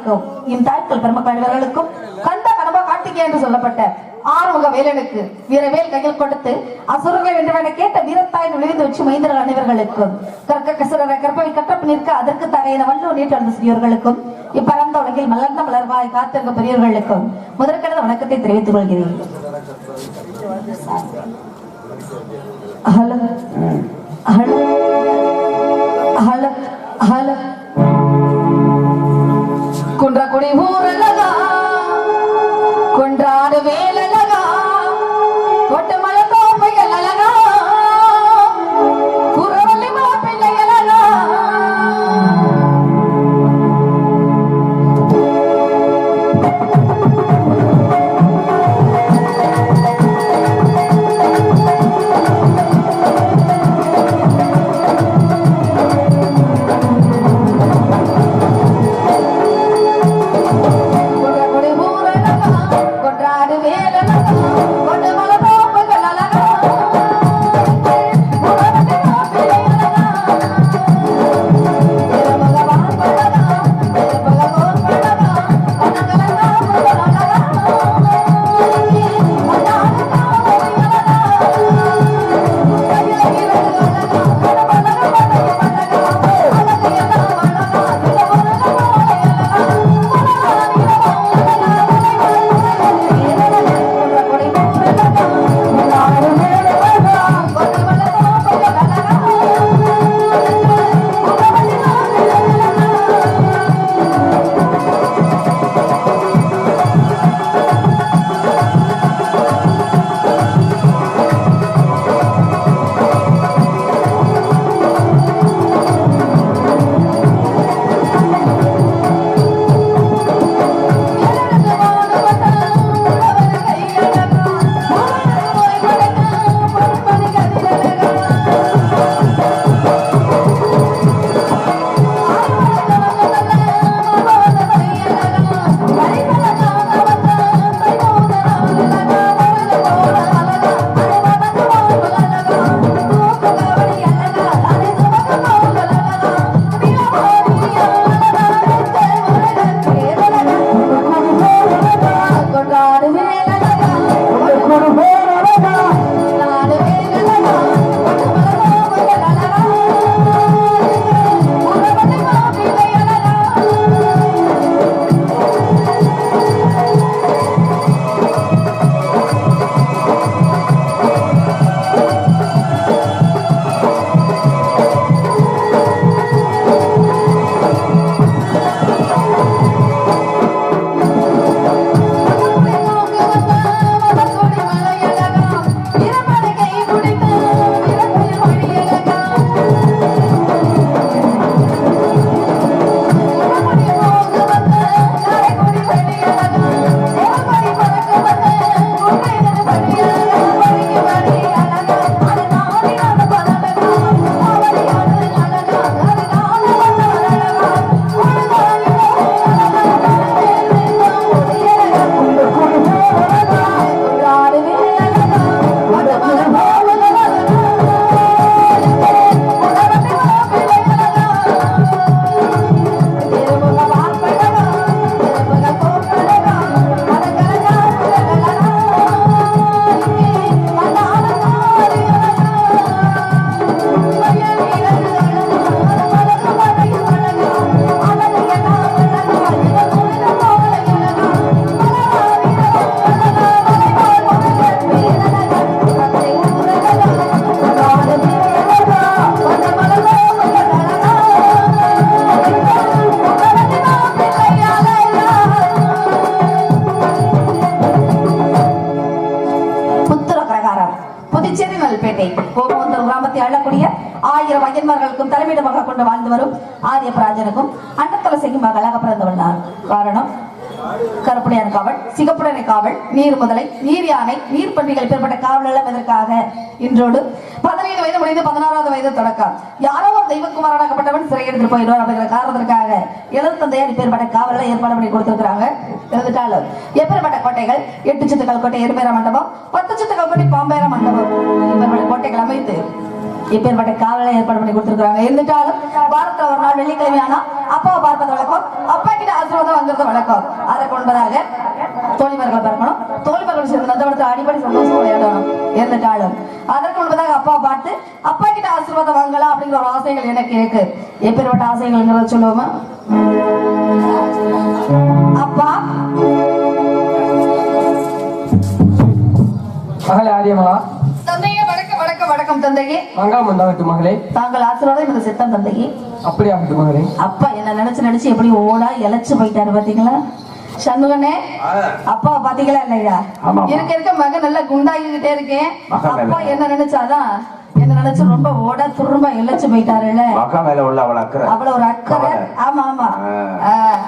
பெரியவர்களுக்கும் என் தாய்க்கள் பெருமக்கள் கந்த கனபா கார்த்திகை என்று சொல்லப்பட்ட ஆறுமுக வேலனுக்கு வீரவேல் கையில் கொடுத்து அசுரர்கள் என்று கேட்ட வீரத்தாய் விழுந்து வச்சு மைந்தர்கள் அனைவர்களுக்கும் கற்க கசுரரை கற்பவை கற்றப்பு நிற்க அதற்கு தகையின வல்லூர் நீட்டழுந்த சிறியவர்களுக்கும் இப்பறந்த உலகில் மலர்ந்த மலர்வாய் காத்திருக்க பெரியவர்களுக்கும் முதற்கனது வணக்கத்தை தெரிவித்துக் கொள்கிறேன். Hello hello hello hello Kundrakudi ஊரலகா குன்றாடு வேலலகா ஒட்டுமலை கோப்பைகள் அழகா புறவள்ளி மாப்பிள்ளை அழகா ஐயன்மார்களுக்கும் தலைமையிடமாக கொண்டு வாழ்ந்து வரும் ஆரிய பிராஜனுக்கும் அன்னத்தலை செய்யும் மகளாக பிறந்தவள் நான். காரணம் கருப்புடையான் காவல், சிகப்புடனை காவல், நீர் முதலை, நீர் யானை, நீர் பன்றிகள் பெறப்பட்ட காவல் எல்லாம் இதற்காக இன்றோடு 15 வயது முடிந்து 16வது வயது தொடக்கம் யாரோ ஒரு தெய்வக்குமாரனாகப்பட்டவன் சிறை எடுத்து போயிடுவார் அப்படிங்கிற காரணத்திற்காக எழுத்தந்தையார் இப்பேற்பட்ட காவலை ஏற்பாடு பண்ணி கொடுத்திருக்கிறாங்க. இருந்துட்டாலும் எப்பேற்பட்ட கோட்டைகள் 8 சித்துக்கள் கோட்டை எருமேற மண்டபம், 10 சித்துக்கள் கோட்டை பாம்பேற மண்டபம் இவர்கள் கோட்டைகள் அமைத்து இப்பேற்பட்ட காவலை ஏற்பாடு பண்ணி கொடுத்துருக்காங்க. இருந்துட்டாலும் வாரத்துல ஒரு நாள் வெள்ளிக்கிழமை ஆனா அப்பாவை பார்ப்பது வழக்கம், அப்பா கிட்ட ஆசீர்வாதம் வாங்குறது வழக்கம். அதற்கு முன்பதாக தோழிமார்களை பார்க்கணும், தோழிமார்கள் சேர்ந்து நந்தவனத்தில் அடிப்படை சந்தோஷம் விளையாடணும். இருந்துட்டாலும் அதற்கு முன்பதாக அப்பாவை பார்த்து அப்பா கிட்ட ஆசீர்வாதம் வாங்கலாம் அப்படிங்கிற ஒரு ஆசைகள் எனக்கு இருக்கு. எப்பேற்பட்ட ஆசைகள்ங்கிறத சொல்லுவோமா? அப்பா மகளே ஆரியமலா. தந்தையே வணக்கம் வணக்கம் வணக்கம் தந்தையே. மங்களம் உண்டாகட்டும் மகளே. தாங்கள் ஆசீர்வாதம் இந்த சித்தம் தந்தையே. அப்படி ஆகட்டும் மகளே. அப்பா என்ன நினைச்சு எப்படி ஓடா இழைச்சு போயிட்டாரு பாத்தீங்களா? சண்முகனே, அப்பா பாத்தீங்களா இல்லையா? இருக்க மகன் நல்லா குண்டாகிக்கிட்டே இருக்கேன். அப்பா என்ன நினைச்சாதான் என்ன நினைச்சு ரொம்ப ஓட துரும்ப இழைச்சு போயிட்டாருல்ல. அவ்வளவு ஒரு அக்கறை. ஆமா ஆமா.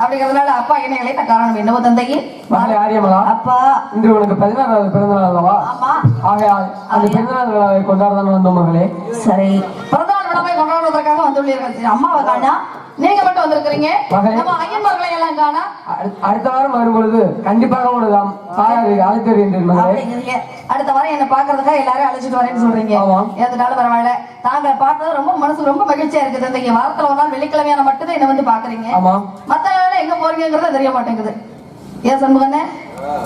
அப்படிங்கறதுனால அப்பா என்ன இழைத்த காரணம் என்னவோ தந்தையே. மகளே ஆரியமலா, அப்பா இன்று உனக்கு 16வது பிறந்தநாள் அல்லவா? ஆமா. ஆகையால் அந்த பிறந்தநாள் விழாவை கொண்டாடதான் வந்தோம் மகளே. சரி, பிறந்தநாள் விழாவை கொண்டாடுவதற்காக வந்துள்ளீர்கள். அம்மாவை காணா, நீங்க மட்டும் வந்திருக்கிறீங்க. நம்ம ஐயன்மார்களை எல்லாம் காணா. அடுத்த வாரம் வரும்பொழுது கண்டிப்பாக உனது தாயாரை அழைத்து வருகின்றேன் மகளே. அடுத்த வாரம் என்ன பாக்குறதுக்காக எல்லாரும் அழைச்சிட்டு வரேன்னு சொல்றீங்க. எதுனாலும் பரவாயில்ல. தாங்க பார்த்தது ரொம்ப மனசு ரொம்ப மகிழ்ச்சியா இருக்குது. இந்த வாரத்துல ஒரு நாள் வெள்ளிக்கிழமையான மட்டும்தான் என்ன வந்து பாக்குறீங்க. மத்த நாள் எங்க போறீங்கிறது தெரிய மாட்டேங்குது. ஏன் சண்முகனே,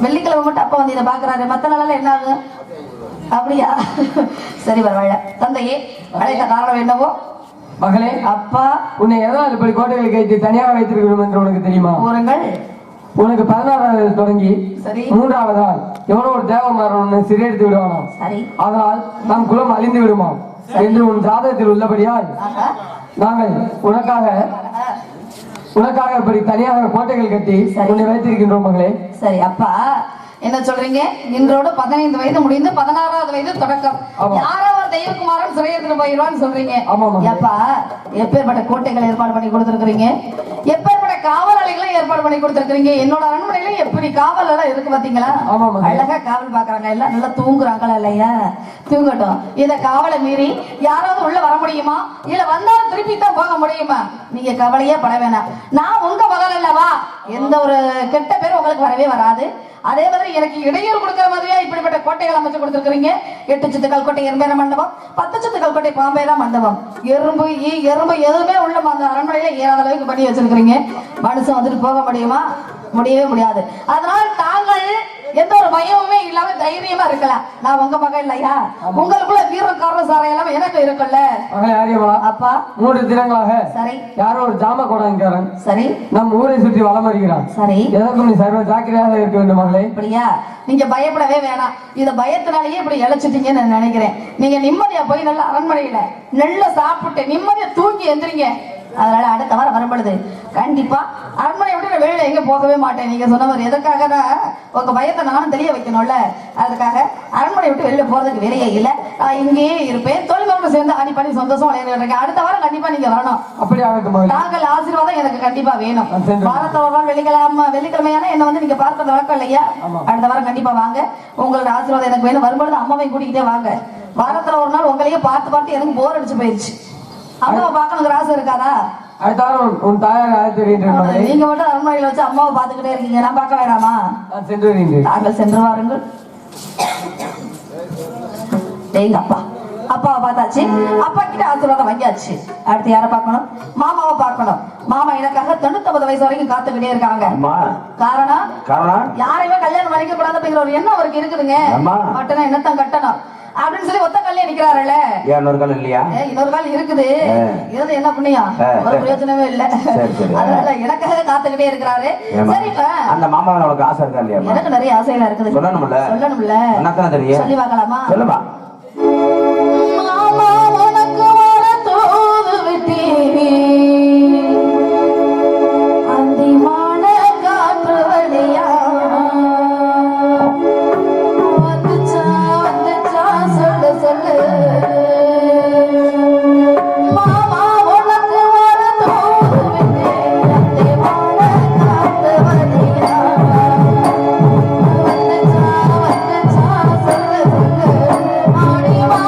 வெள்ளிக்கிழமை மட்டும் அப்பா வந்து இதை பாக்குறாரு, மத்த நாள் என்ன ஆகும்? அப்படியா? சரி பரவாயில்ல. தந்தையே அழைத்த காரணம் என்னவோ? மகளே, அப்பா உன்னை எதனால் இப்படி கோட்டைகளை கைத்து தனியாக வைத்திருக்கிறோம் என்று உனக்கு தெரியுமா? கூறுங்கள். உனக்கு 16வது தொடங்கி 3வது நாள் எவனோ ஒரு தேவமாறன் சிறையெடுத்து விடுவானாம். அதனால் நம் குலம் அழிந்து விடுமாம் என்று உன் ஜாதகத்தில் உள்ளபடியால் நாங்கள் உனக்காக இப்படி தனியாக கோட்டைகள் கட்டி உன்னை வைத்திருக்கின்றோம் மகளே. சரி அப்பா, என்ன சொல்றீங்க? இன்றோடு 15 வயது முடிந்து 16வது வயது தொடக்கம். யாராவது தெய்வகுமாரன் சிறையெடுத்து போயிடுவான்னு சொல்றீங்க. அப்பா, எப்பேற்பட்ட கோட்டைகள் ஏற்பாடு பண்ணி கொடுத்துருக்கீங்க, எப்பேற்பட்ட காவலாளிகளை ஏற்பாடு பண்ணி கொடுத்துருக்கீங்க. என்னோட அரண்மனையில எப்படி காவல் எல்லாம் இருக்கு பாத்தீங்களா? அழகா காவல் பாக்குறாங்க, எல்லாம் நல்லா தூங்குறாங்களா இல்லையா? தூங்கட்டும். இந்த காவலை மீறி யாராவது உள்ள வர முடியுமா? இல்ல வந்தாலும் திருப்பி தான் போக முடியுமா? நீங்க கவலையே பட வேணாம். நான் உங்க மகள் அல்லவா, எந்த ஒரு கெட்ட பேரும் உங்களுக்கு வரவே வராது. அதே மாதிரி எனக்கு இடையூறு கொடுக்கிற மாதிரியா இப்படிப்பட்ட கோட்டைகள் அமைச்சு கொடுத்துருக்கீங்க. 8 சுத்து கல்கோட்டை எறும்பேற மண்டபம், 10 சுத்து கல்கோட்டை பாம்பேரா மண்டபம், எறும்பு எதுவுமே உள்ள அந்த அரண்மனையில ஏறாத அளவுக்கு பண்ணி வச்சிருக்கிறீங்க. மனுஷன் வந்துட்டு போக முடியுமா? முடியவே முடியாது. அதனால் தாங்கள் எந்த ஒரு பயமுமே இல்லாம தைரியமா இருக்கலாம். நான் உங்க மகன் இல்லையா? உங்களுக்குள்ள வீரம் காரணம் சாரம் எல்லாம் எனக்கு இருக்குல்ல. அப்பா 3 தினங்களாக சரி யாரோ ஒரு ஜாம கோடங்காரன் சரி நம்ம ஊரை சுற்றி வலம் வருகிறான். சரி எதற்கும் நீ சர்வ ஜாக்கிரதையாக இருக்க வேண்டும் மகளே. இப்படியா? நீங்க பயப்படவே வேணாம். இந்த பயத்தினாலேயே இப்படி இழைச்சிட்டீங்கன்னு நான் நினைக்கிறேன். நீங்க நிம்மதியா போய் நல்ல அரண்மனையில நல்லா சாப்பிட்டு நிம்மதியா தூங்கி எந்திரிங்க. அதனால அடுத்த வாரம் வரும்பொழுது கண்டிப்பா அரண்மனை விட்டு நான் வெளியில எங்க போகவே மாட்டேன். நீங்க சொன்ன மாதிரி எதற்காக உங்க பயத்தை நானும் தெரிய வைக்கணும்ல, அதுக்காக அரண்மனை விட்டு வெளியில போறதுக்கு வெளியே இல்ல, நான் இங்கேயே இருப்பேன். தொழில்நுட்பம் சேர்ந்து ஆணி பண்ணி சந்தோஷம் விளையாடுறேன். அடுத்த வாரம் கண்டிப்பா நீங்க வரணும். அப்படி ஆகட்டும். நாங்கள் ஆசீர்வாதம் எனக்கு கண்டிப்பா வேணும். வாரத்தை ஒரு நாள் வெள்ளிக்கிழமையான என்ன வந்து நீங்க பார்க்கறது வழக்கம் இல்லையா? அடுத்த வாரம் கண்டிப்பா வாங்க. உங்களோட ஆசீர்வாதம் எனக்கு வேணும். வரும்பொழுது அம்மாவை கூட்டிக்கிட்டே வாங்க. வாரத்துல ஒரு நாள் உங்களையே பார்த்து எனக்கு போர் அடிச்சு போயிடுச்சு. அம்மாவை பார்க்கணுங்கிற ஆசை இருக்காதா? உன் தாயார் அழைத்து நீங்க மட்டும் அரண்மனையில வச்சு அம்மாவை பார்த்துக்கிட்டே இருக்கீங்க, நான் பார்க்க வேணாமா? தாங்கள் சென்று வாருங்கள். எங்க அப்பாவை பார்த்தாச்சு, அப்பா கிட்ட ஆசீர்வாதம் வாங்கியாச்சு. அடுத்து யாரை பார்க்கணும்? மாமாவை பார்க்கணும். மாமா எனக்காக 99 வயசு வரைக்கும் காத்துக்கிட்டே இருக்காங்க. காரணம் யாரையுமே கல்யாணம் பண்ணிக்க கூடாது அப்படிங்கிற ஒரு எண்ணம் அவருக்கு இருக்குதுங்க. மட்டும் என்னத்தான் கட்டணும் அப்படின்னு சொல்லி ஒத்த கல்லே நிக்கிறாருல்ல. இன்னொரு கால் இருக்குது. இருந்து என்ன புண்ணியம்? ஒரு பிரயோஜனமே இல்ல. அதனால எனக்காக காத்துக்கிட்டே இருக்கிறாரு. அந்த மாமாவை உனக்கு ஆசை இருக்கா இல்லையா? எனக்கு நிறைய ஆசைகள் இருக்குது. சொல்லணும்ல. சொல்லி பார்க்கலாமா? சொல்லுமா. மாமா உனக்கு வர தோது விட்டே அந்திமான காற்று வழியா ஆடி வா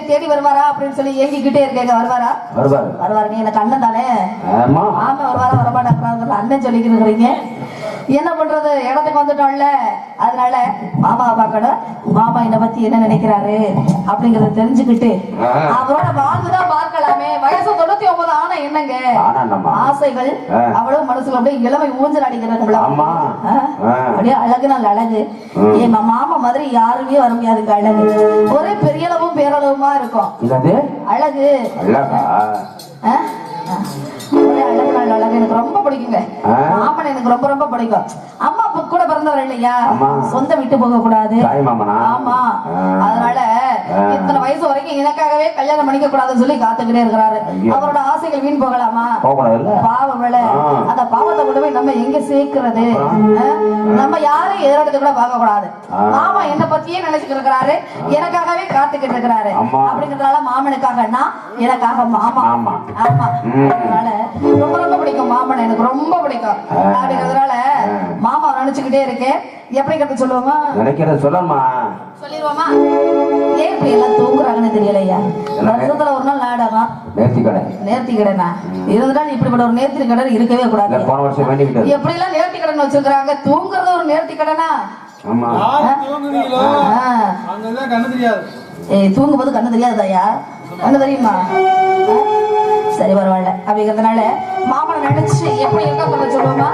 தேடி வருவாரா அப்படின்னு சொல்லி ஏங்கிக்கிட்டே இருக்கேங்க. வருவாரா? வருவாரு. வருவாரு. நீ எனக்கு அண்ணன் தானே? ஆமா. ஆமா வரவாரா வரமாட்டாங்க அண்ணன் சொல்லிக்கிட்டு இருக்கிறீங்க. என்ன பண்றது, இடத்துக்கு வந்துட்டோம்ல, அதனால மாமாவை பார்க்கணும். மாமா என்னை பத்தி என்ன நினைக்கிறாரு அப்படிங்கறத தெரிஞ்சுக்கிட்டு அவரோட வாழ்ந்துதான் பார்க்கலாமே. வயசு 99 ஆனா என்னங்க ஆசைகள் அவ்வளவு மனசுல அப்படியே இளமை ஊஞ்சல் அடிக்கிறாங்க. அப்படியே அழகு நல்ல அழகு. என் மாமா மாதிரி யாருமே வர முடியாதுங்க. அழகு ஒரே பெரிய அளவும் பேரளவுமா இருக்கும். அழகு அழகு நல்ல அழகு எனக்கு ரொம்ப பிடிக்குங்க. மாமன் எனக்கு ரொம்ப ரொம்ப பிடிக்கும். அம்மா கூட பிறந்தவர் இல்லையா, சொந்த விட்டு போக கூடாது. ஆமா, அதனால இத்தனை வயசு வரைக்கும் எனக்காகவே கல்யாணம் பண்ணிக்க கூடாதுன்னு சொல்லி காத்துக்கிட்டே இருக்கிறாரு. அவரோட ஆசைகள் வீண் போகலாமா? பாவம் வேலை. அந்த பாவத்தை கொண்டு போய் நம்ம எங்க சேர்க்கிறது? நம்ம யாரையும் எதிர்த்து கூட பார்க்க கூடாது. மாமா என்ன பத்தியே நினைச்சுட்டு இருக்கிறாரு, எனக்காகவே காத்துக்கிட்டு இருக்கிறாரு. அப்படிங்கிறதுனால மாமனுக்காக நான், எனக்காக மாமா. ஆமா, அதனால ரொம்ப ரொம்ப பிடிக்கும் மாமன், எனக்கு ரொம்ப பிடிக்கும். அப்படிங்கிறதுனால மாமா நினைச்சுக்கிட்டே இருக்கேன். எப்படி கட்ட சொல்லுவோமா? நினைக்கிறத சொல்லமா சொல்லிடுவோமா? ஏன் இப்ப எல்லாம் தூங்குறாங்கன்னு தெரியலையா? வருஷத்துல ஒரு நாள் நாடகம் நேர்த்தி கடனா இருந்தாலும் இப்படிப்பட்ட ஒரு நேர்த்தி கடன் இருக்கவே கூடாது. எப்படி எல்லாம் நேர்த்தி கடன் வச்சிருக்காங்க? தூங்குறது ஒரு நேர்த்தி கடனா? தூங்கும்போது கண்ணு தெரியாதுதாயா? கண்ணு தெரியுமா? சரி பரவாயில்ல. அப்படிங்கிறதுனால மாமனை நினைச்சு எப்படி இருக்க சொல்லுவோமா?